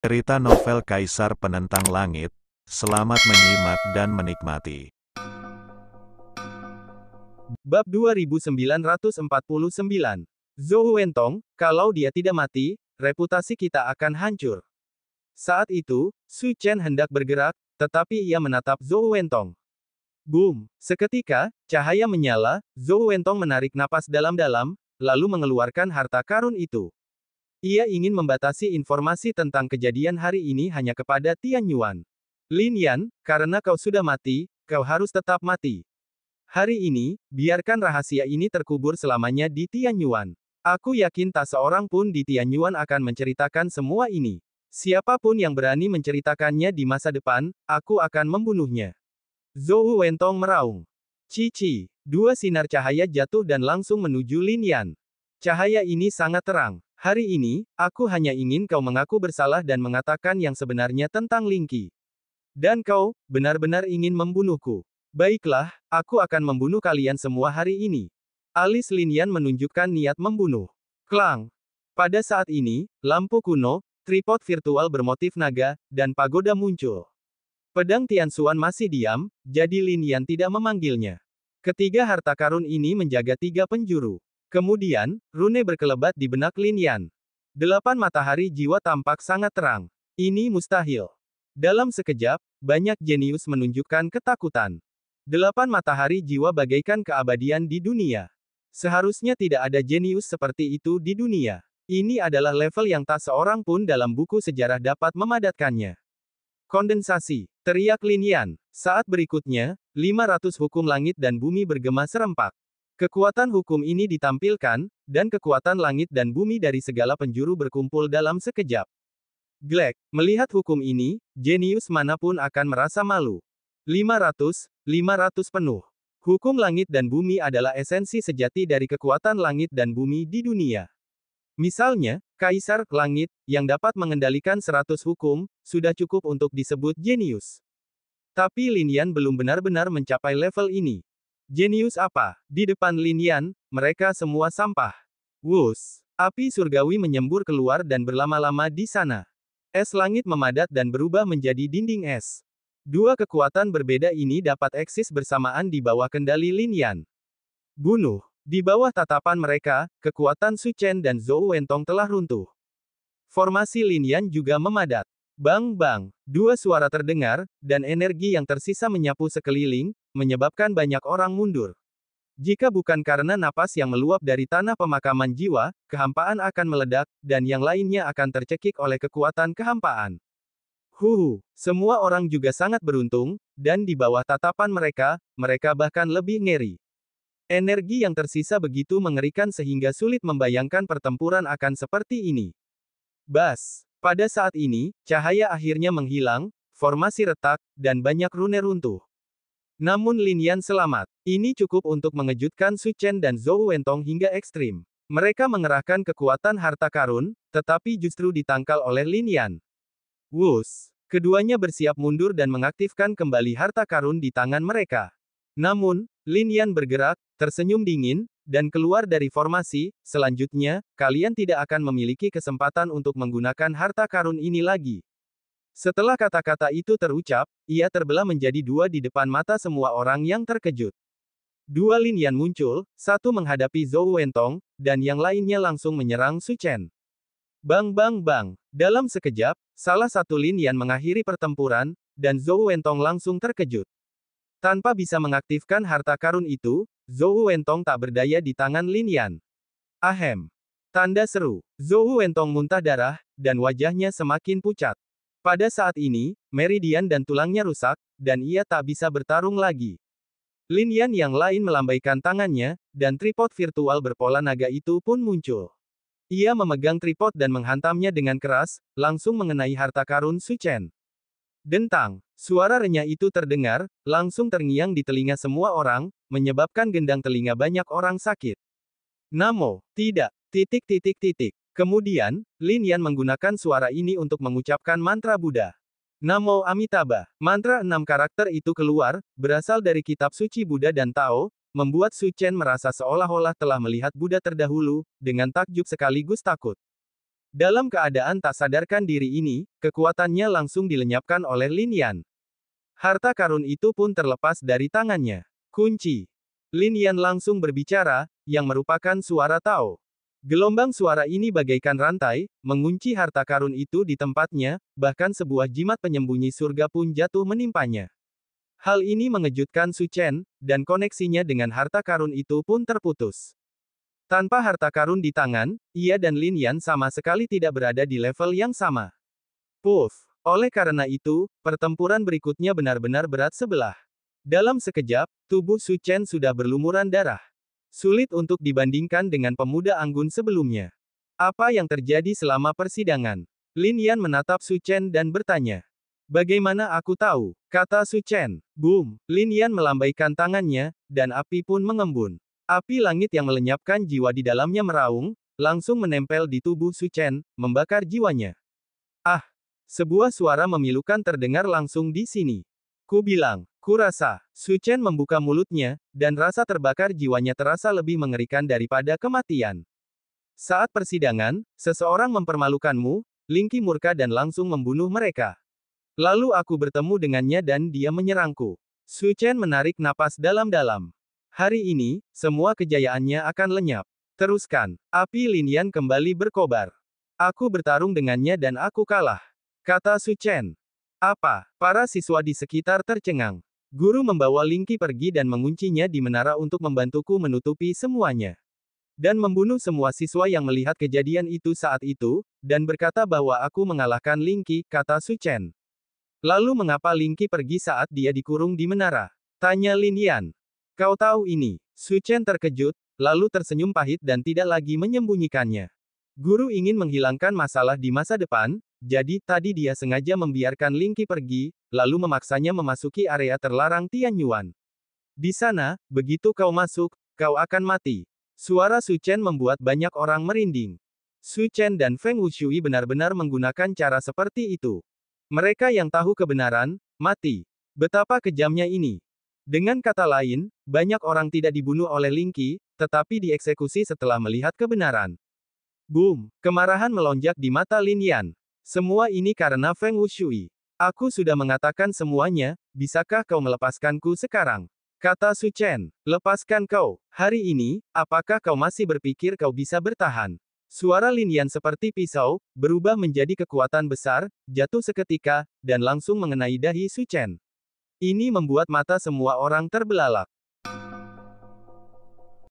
Cerita novel Kaisar Penentang Langit. Selamat menyimak dan menikmati. Bab 2949. Zhou Wentong, kalau dia tidak mati, reputasi kita akan hancur. Saat itu, Su Chen hendak bergerak, tetapi ia menatap Zhou Wentong. Boom! Seketika, cahaya menyala, Zhou Wentong menarik napas dalam-dalam, lalu mengeluarkan harta karun itu. Ia ingin membatasi informasi tentang kejadian hari ini hanya kepada Tian Yuan. Lin Yan, karena kau sudah mati, kau harus tetap mati. Hari ini, biarkan rahasia ini terkubur selamanya di Tian Yuan. Aku yakin tak seorang pun di Tian Yuan akan menceritakan semua ini. Siapapun yang berani menceritakannya di masa depan, aku akan membunuhnya. Zhou Wentong meraung. Cici, dua sinar cahaya jatuh dan langsung menuju Lin Yan. Cahaya ini sangat terang. Hari ini, aku hanya ingin kau mengaku bersalah dan mengatakan yang sebenarnya tentang Lingqi. Dan kau, benar-benar ingin membunuhku. Baiklah, aku akan membunuh kalian semua hari ini. Alis Lin Yan menunjukkan niat membunuh. Klang. Pada saat ini, lampu kuno, tripod virtual bermotif naga, dan pagoda muncul. Pedang Tianxuan masih diam, jadi Lin Yan tidak memanggilnya. Ketiga harta karun ini menjaga tiga penjuru. Kemudian, rune berkelebat di benak Lin Yan. 8 matahari jiwa tampak sangat terang. Ini mustahil. Dalam sekejap, banyak jenius menunjukkan ketakutan. 8 matahari jiwa bagaikan keabadian di dunia. Seharusnya tidak ada jenius seperti itu di dunia. Ini adalah level yang tak seorang pun dalam buku sejarah dapat memadatkannya. Kondensasi, teriak Lin Yan. Saat berikutnya, 500 hukum langit dan bumi bergema serempak. Kekuatan hukum ini ditampilkan, dan kekuatan langit dan bumi dari segala penjuru berkumpul dalam sekejap. Glek, melihat hukum ini, jenius manapun akan merasa malu. 500 penuh. Hukum langit dan bumi adalah esensi sejati dari kekuatan langit dan bumi di dunia. Misalnya, Kaisar Langit, yang dapat mengendalikan 100 hukum, sudah cukup untuk disebut jenius. Tapi Lin Yan belum benar-benar mencapai level ini. Jenius apa? Di depan Lin Yan, mereka semua sampah. Wus! Api surgawi menyembur keluar dan berlama-lama di sana. Es langit memadat dan berubah menjadi dinding es. Dua kekuatan berbeda ini dapat eksis bersamaan di bawah kendali Lin Yan. Bunuh. Di bawah tatapan mereka, kekuatan Su Chen dan Zhou Wentong telah runtuh. Formasi Lin Yan juga memadat. Bang-bang, dua suara terdengar, dan energi yang tersisa menyapu sekeliling, menyebabkan banyak orang mundur. Jika bukan karena napas yang meluap dari tanah pemakaman jiwa, kehampaan akan meledak, dan yang lainnya akan tercekik oleh kekuatan kehampaan. Semua orang juga sangat beruntung, dan di bawah tatapan mereka, mereka bahkan lebih ngeri. Energi yang tersisa begitu mengerikan sehingga sulit membayangkan pertempuran akan seperti ini. Bas! Pada saat ini, cahaya akhirnya menghilang, formasi retak, dan banyak rune runtuh. Namun Lin Yan selamat. Ini cukup untuk mengejutkan Su Chen dan Zhou Wentong hingga ekstrim. Mereka mengerahkan kekuatan harta karun, tetapi justru ditangkal oleh Lin Yan. Wus! Keduanya bersiap mundur dan mengaktifkan kembali harta karun di tangan mereka. Namun, Lin Yan bergerak, tersenyum dingin, dan keluar dari formasi. Selanjutnya, kalian tidak akan memiliki kesempatan untuk menggunakan harta karun ini lagi. Setelah kata-kata itu terucap, ia terbelah menjadi dua di depan mata semua orang yang terkejut. Dua Lin Yan muncul, satu menghadapi Zhou Wentong, dan yang lainnya langsung menyerang Su Chen. Bang bang bang. Dalam sekejap, salah satu Lin Yan mengakhiri pertempuran, dan Zhou Wentong langsung terkejut. Tanpa bisa mengaktifkan harta karun itu, Zhou Wentong tak berdaya di tangan Lin Yan. Ahem. Tanda seru. Zhou Wentong muntah darah, dan wajahnya semakin pucat. Pada saat ini, meridian dan tulangnya rusak, dan ia tak bisa bertarung lagi. Lin Yan yang lain melambaikan tangannya, dan tripod virtual berpola naga itu pun muncul. Ia memegang tripod dan menghantamnya dengan keras, langsung mengenai harta karun Su Chen. Dentang, suara renyah itu terdengar, langsung terngiang di telinga semua orang, menyebabkan gendang telinga banyak orang sakit. Namo, tidak, titik titik titik. Kemudian, Lin Yan menggunakan suara ini untuk mengucapkan mantra Buddha. Namo Amitabha. Mantra 6 karakter itu keluar, berasal dari kitab suci Buddha dan Tao, membuat Su Chen merasa seolah-olah telah melihat Buddha terdahulu, dengan takjub sekaligus takut. Dalam keadaan tak sadarkan diri ini, kekuatannya langsung dilenyapkan oleh Lin Yan. Harta karun itu pun terlepas dari tangannya. Kunci. Lin Yan langsung berbicara, yang merupakan suara Tao. Gelombang suara ini bagaikan rantai, mengunci harta karun itu di tempatnya, bahkan sebuah jimat penyembunyi surga pun jatuh menimpanya. Hal ini mengejutkan Su Chen, dan koneksinya dengan harta karun itu pun terputus. Tanpa harta karun di tangan, ia dan Lin Yan sama sekali tidak berada di level yang sama. Puff. Oleh karena itu, pertempuran berikutnya benar-benar berat sebelah. Dalam sekejap, tubuh Su Chen sudah berlumuran darah. Sulit untuk dibandingkan dengan pemuda anggun sebelumnya. Apa yang terjadi selama persidangan? Lin Yan menatap Su Chen dan bertanya. Bagaimana aku tahu? Kata Su Chen. Boom. Lin Yan melambaikan tangannya, dan api pun mengembun. Api langit yang melenyapkan jiwa di dalamnya meraung, langsung menempel di tubuh Su Chen, membakar jiwanya. Ah! Sebuah suara memilukan terdengar langsung di sini. Ku bilang, kurasa. Su Chen membuka mulutnya, dan rasa terbakar jiwanya terasa lebih mengerikan daripada kematian. Saat persidangan, seseorang mempermalukanmu, Ling Qi murka dan langsung membunuh mereka. Lalu aku bertemu dengannya dan dia menyerangku. Su Chen menarik napas dalam-dalam. Hari ini, semua kejayaannya akan lenyap. Teruskan. Api Lin Yan kembali berkobar. Aku bertarung dengannya dan aku kalah. Kata Su Chen. Apa? Para siswa di sekitar tercengang. Guru membawa Ling Qi pergi dan menguncinya di menara untuk membantuku menutupi semuanya. Dan membunuh semua siswa yang melihat kejadian itu saat itu, dan berkata bahwa aku mengalahkan Ling Qi, kata Su Chen. Lalu mengapa Ling Qi pergi saat dia dikurung di menara? Tanya Lin Yan. Kau tahu ini? Su Chen terkejut, lalu tersenyum pahit dan tidak lagi menyembunyikannya. Guru ingin menghilangkan masalah di masa depan, jadi tadi dia sengaja membiarkan Ling Qi pergi, lalu memaksanya memasuki area terlarang Tianyuan. Di sana, begitu kau masuk, kau akan mati. Suara Su Chen membuat banyak orang merinding. Su Chen dan Feng Wushui benar-benar menggunakan cara seperti itu. Mereka yang tahu kebenaran, mati. Betapa kejamnya ini. Dengan kata lain, banyak orang tidak dibunuh oleh Ling Qi, tetapi dieksekusi setelah melihat kebenaran. Boom! Kemarahan melonjak di mata Lin Yan. Semua ini karena Feng Wushui. Aku sudah mengatakan semuanya, bisakah kau melepaskanku sekarang? Kata Su Chen. Lepaskan kau. Hari ini, apakah kau masih berpikir kau bisa bertahan? Suara Lin Yan seperti pisau, berubah menjadi kekuatan besar, jatuh seketika, dan langsung mengenai dahi Su Chen. Ini membuat mata semua orang terbelalak.